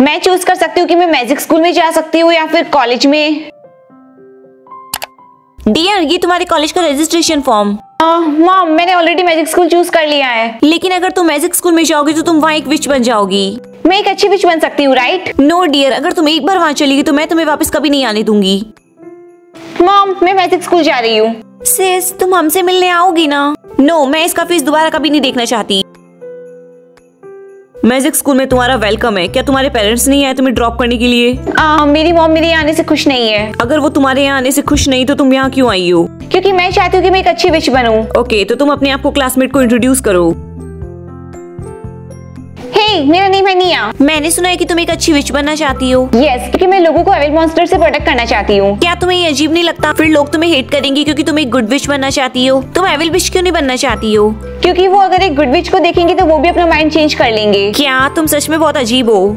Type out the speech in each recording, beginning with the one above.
मैं चूज कर सकती हूँ कि मैं मैजिक स्कूल में जा सकती हूँ या फिर कॉलेज में। डियर, ये तुम्हारे कॉलेज का रजिस्ट्रेशन फॉर्म। मॉम, मैंने ऑलरेडी मैजिक स्कूल चूज कर लिया है। लेकिन अगर तुम मैजिक स्कूल में जाओगी तो तुम वहाँ एक विच बन जाओगी। मैं एक अच्छी विच बन सकती हूँ, राइट? नो डियर, अगर तुम एक बार वहाँ चली गई तो मैं तुम्हें वापस कभी नहीं आने दूंगी। मॉम, मैं मैजिक स्कूल जा रही हूँ। सिस, तुम हमसे मिलने आओगी ना? नो, मैं इसका फेस दोबारा कभी नहीं देखना चाहती। मैजिक स्कूल में तुम्हारा वेलकम है। क्या तुम्हारे पेरेंट्स नहीं आए तुम्हें ड्रॉप करने के लिए? मेरी मॉम मेरे यहाँ आने से खुश नहीं है। अगर वो तुम्हारे यहाँ आने से खुश नहीं तो तुम यहाँ क्यों आई हो? क्योंकि मैं चाहती हूँ कि मैं एक अच्छी विच बनूं। ओके, तो तुम अपने आप को क्लासमेट को इंट्रोड्यूस करो। हे, मेरा नेम है निया। मैंने सुना है कि तुम एक अच्छी विच बनना चाहती हो। यस, क्योंकि मैं लोगों को एविल मॉन्स्टर से प्रोटेक्ट करना चाहती हूँ। क्या तुम्हें ये अजीब नहीं लगता? फिर लोग तुम्हें हेट करेंगे क्योंकि तुम एक गुड विच बनना चाहती हो। तुम एविल विच क्यों नहीं बनना चाहती हो? क्योंकि वो अगर एक गुड विच को देखेंगे तो वो भी अपना माइंड चेंज कर लेंगे। क्या तुम सच में बहुत अजीब हो?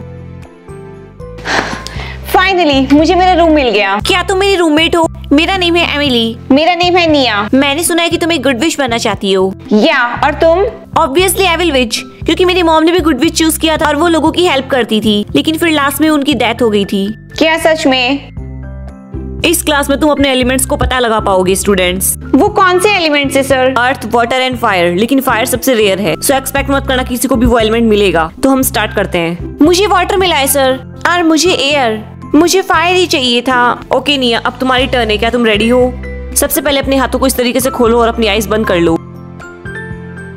फाइनली मुझे मेरा रूम मिल गया। क्या तुम मेरी रूममेट हो? मेरा नेम है एमिली। मेरा नेम है निया। मैंने सुना है कि तुम एक गुड विच बनना चाहती हो। या, और तुम? ऑब्वियसली एविल विच, क्योंकि मेरी मॉम ने भी गुड विच चूज किया था और वो लोगों की हेल्प करती थी, लेकिन फिर लास्ट में उनकी डेथ हो गई थी। क्या सच में? इस क्लास में तुम अपने एलिमेंट्स को पता लगा पाओगे स्टूडेंट्स। वो कौन से एलिमेंट्स है sir? Earth, water and fire, लेकिन फायर सबसे रेयर है, सो एक्सपेक्ट मत करना किसी को भी वो एलिमेंट मिलेगा। तो हम स्टार्ट करते हैं। मुझे वाटर मिला है सर, और मुझे एयर। मुझे फायर ही चाहिए था। ओके निया, अब तुम्हारी टर्न है। क्या तुम रेडी हो? सबसे पहले अपने हाथों को इस तरीके से खोलो और अपनी आईज बंद कर लो।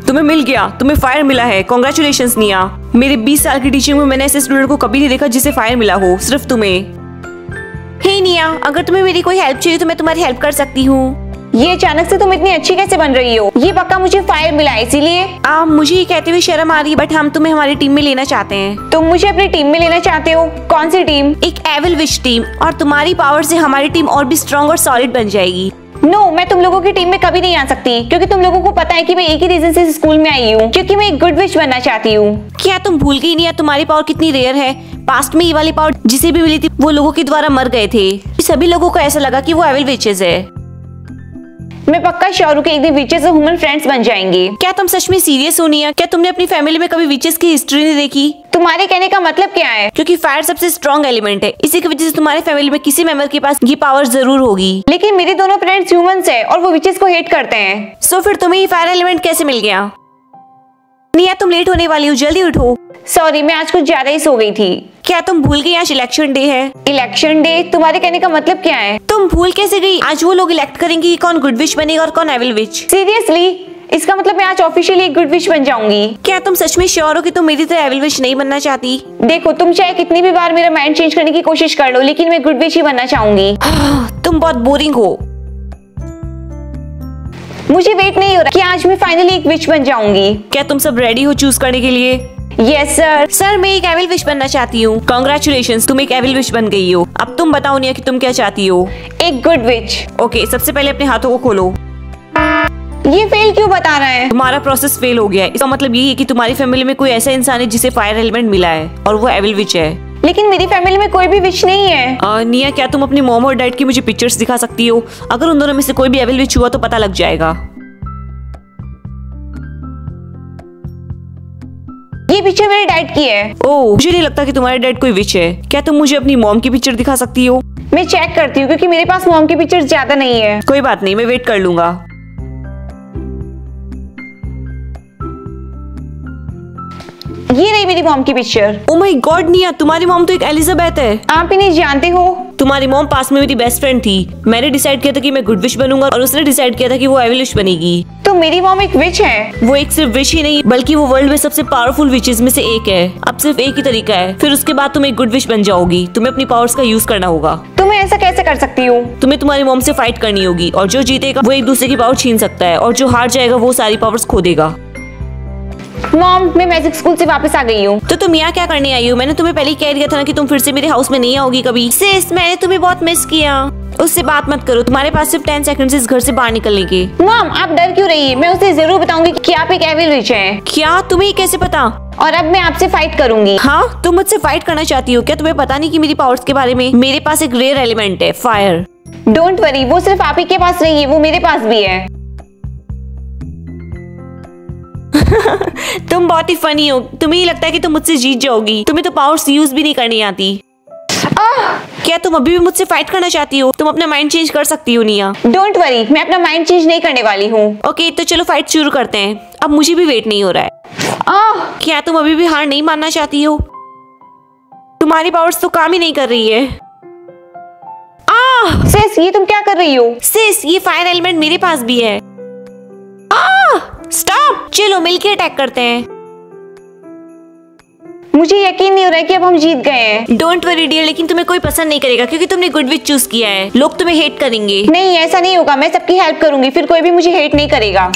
तुम्हें मिल गया, तुम्हें फायर मिला है। कांग्रेचुलेशंस निया। मेरे 20 साल की टीचिंग में मैंने ऐसे स्टूडेंट को कभी नहीं देखा जिसे फायर मिला हो, सिर्फ तुम्हें। हे निया, अगर तुम्हें मेरी कोई हेल्प चाहिए तो मैं तुम्हारी हेल्प कर सकती हूँ। ये अचानक से तुम इतनी अच्छी कैसे बन रही हो? ये पक्का मुझे फायर मिला है इसीलिए? मुझे ये कहते हुए शर्म आ रही है, बट हम तुम्हें हमारी टीम में लेना चाहते हैं। तुम मुझे अपनी टीम में लेना चाहते हो? कौन सी टीम? एक एविल विच टीम, और तुम्हारी पावर से हमारी टीम और भी स्ट्रॉन्ग और सॉलिड बन जाएगी। नो, मैं तुम लोगों की टीम में कभी नहीं आ सकती, क्योंकि तुम लोगों को पता है कि मैं एक ही रीजन से स्कूल में आई हूँ, क्योंकि मैं एक गुड विच बनना चाहती हूँ। क्या तुम भूल गई नहीं? तुम्हारी पावर कितनी रेयर है। पास्ट में ये वाली पावर जिसे भी मिली थी वो लोगों के द्वारा मर गए थे। सभी लोगों को ऐसा लगा कि वो एविल विचेस है। मैं पक्का श्योर हूँ कि एक दिन विचेस और ह्यूमन फ्रेंड्स बन जाएंगे। क्या तुम सच में सीरियस हो निया? क्या तुमने अपनी फैमिली में कभी विचेस की हिस्ट्री नहीं देखी? तुम्हारे कहने का मतलब क्या है? क्योंकि फायर सबसे स्ट्रॉन्ग एलिमेंट है, इसी की वजह से तुम्हारे फैमिली में किसी मेंबर के पास ये पावर जरूर होगी। लेकिन मेरे दोनों पेरेंट्स ह्यूमंस हैं और वो विचेस को हेट करते हैं। सो फिर तुम्हें ये फायर एलिमेंट कैसे मिल गया? निया, तुम लेट होने वाली हो, जल्दी उठो। सॉरी, मैं आज कुछ ज्यादा ही सो गई थी। क्या तुम भूल गई आज इलेक्शन डे है? Election day? तुम्हारे कहने का मतलब क्या है? तुम भूल कैसे गई? आज वो लोग इलेक्ट करेंगे कि कौन गुड विच बनेगा और कौन एविल विच। सीरियसली? इसका मतलब मैं आज ऑफिशियली एक गुड विच बन जाऊंगी। क्या तुम सच में श्योर हो कि तुम मेरी तरह एविल विच नहीं बनना चाहती? देखो, तुम चाहे कितनी भी बार मेरा माइंड चेंज करने की कोशिश कर लो, लेकिन मैं गुड विच ही बनना चाहूंगी। तुम बहुत बोरिंग हो। मुझे वेट नहीं हो रहा कि आज मैं फाइनली एक विच बन जाऊंगी। क्या तुम सब रेडी हो चूज करने के लिए? Yes sir. सर, मैं एक एविल विच बनना चाहती हूँ। कांग्रेचुलेशंस, तुम एक एविल विच बन गई हो। अब तुम बताओ निया कि तुम क्या चाहती हो? एक गुड विच। ओके, सबसे पहले अपने हाथों को खोलो। ये फेल क्यों बता रहा है? तुम्हारा प्रोसेस फेल हो गया है। इसका मतलब ये है कि तुम्हारी फैमिली में कोई ऐसा इंसान है जिसे फायर एलिमेंट मिला है और वो एविल विच है। लेकिन मेरी फैमिली में कोई भी विच नहीं है। निया, क्या तुम अपनी मॉम और डैड की मुझे पिक्चर्स दिखा सकती हो? अगर उन दोनों में से कोई भी एविल विच हुआ तो पता लग जाएगा। ये पिक्चर मेरे डैड की है। ओह, मुझे नहीं लगता कि तुम्हारे डैड कोई विच है। क्या तुम मुझे अपनी मॉम की पिक्चर दिखा सकती हो? मैं चेक करती हूँ, क्योंकि मेरे पास मॉम की पिक्चर्स ज्यादा नहीं है। कोई बात नहीं, मैं वेट कर लूंगा। ये रही मेरी मॉम की पिक्चर। ओह माय गॉड निया, तुम्हारी मॉम तो एक एलिजाबेथ है। आप इन्हें जानते हो? तुम्हारी मॉम पास में मेरी बेस्ट फ्रेंड थी। मैंने डिसाइड किया था कि मैं गुड विच बनूंगा और उसने डिसाइड किया था कि वो एविल विच बनेगी। तो मेरी मॉम एक विच है? वो एक सिर्फ विच ही नहीं बल्कि वो वर्ल्ड में सबसे पावरफुल विचेस में से एक है। अब सिर्फ एक ही तरीका है, फिर उसके बाद तुम एक गुड विच बन जाओगी। तुम्हें अपनी पावर्स का यूज करना होगा। तो मैं ऐसा कैसे कर सकती हूँ? तुम्हें तुम्हारी मॉम से फाइट करनी होगी और जो जीतेगा वो एक दूसरे की पावर छीन सकता है और जो हार जाएगा वो सारी पावर्स खो देगा। मॉम, मैं मैजिक स्कूल से वापस आ गई हूँ। तो तुम यहाँ क्या करने आई हो? मैंने तुम्हें पहले कह दिया था ना कि तुम फिर से मेरे हाउस में नहीं आओगी कभी। सिस, मैंने तुम्हें बहुत मिस किया। उससे बात मत करो, तुम्हारे पास सिर्फ 10 सेकंड इस घर से बाहर निकलने के। मॉम, आप डर क्यों रही है? मैं उसे जरूर बताऊंगी कि आप एक एविल विच हैं। क्या? तुम्हें कैसे पता? और अब मैं आपसे फाइट करूंगी। हाँ, तुम मुझसे फाइट करना चाहती हो? क्या तुम्हें पता नहीं कि मेरी पावर्स के बारे में? मेरे पास एक रेयर एलिमेंट है, फायर। डोंट वरी, वो सिर्फ आप ही के पास नहीं है, वो मेरे पास भी है। तुम बहुत ही फनी हो। तुम्हें ही लगता है कि तुम मुझसे जीत जाओगी। तुम्हें तो पावर्स यूज भी नहीं करनी आती। क्या तुम अभी भी मुझसे फाइट करना चाहती हो? तुम अपना माइंड चेंज कर सकती हो निया। डोंट वरी, मैं अपना माइंड चेंज नहीं करने वाली हूँ। ओके, तो चलो फाइट शुरू करते हैं। अब मुझे भी वेट नहीं हो रहा है। क्या तुम अभी भी हार नहीं मानना चाहती हो? तुम्हारी पावर्स तो काम ही नहीं कर रही है। सिस, ये तुम क्या कर रही हो? सिस, ये फायर एलिमेंट मेरे पास भी है। स्टॉप! चलो मिलके अटैक करते हैं। मुझे यकीन नहीं हो रहा है कि अब हम जीत गए हैं। डोंट वरी डियर, लेकिन तुम्हें कोई पसंद नहीं करेगा क्योंकि तुमने गुड विच चूज किया है। लोग तुम्हें हेट करेंगे। नहीं, ऐसा नहीं होगा। मैं सबकी हेल्प करूंगी, फिर कोई भी मुझे हेट नहीं करेगा।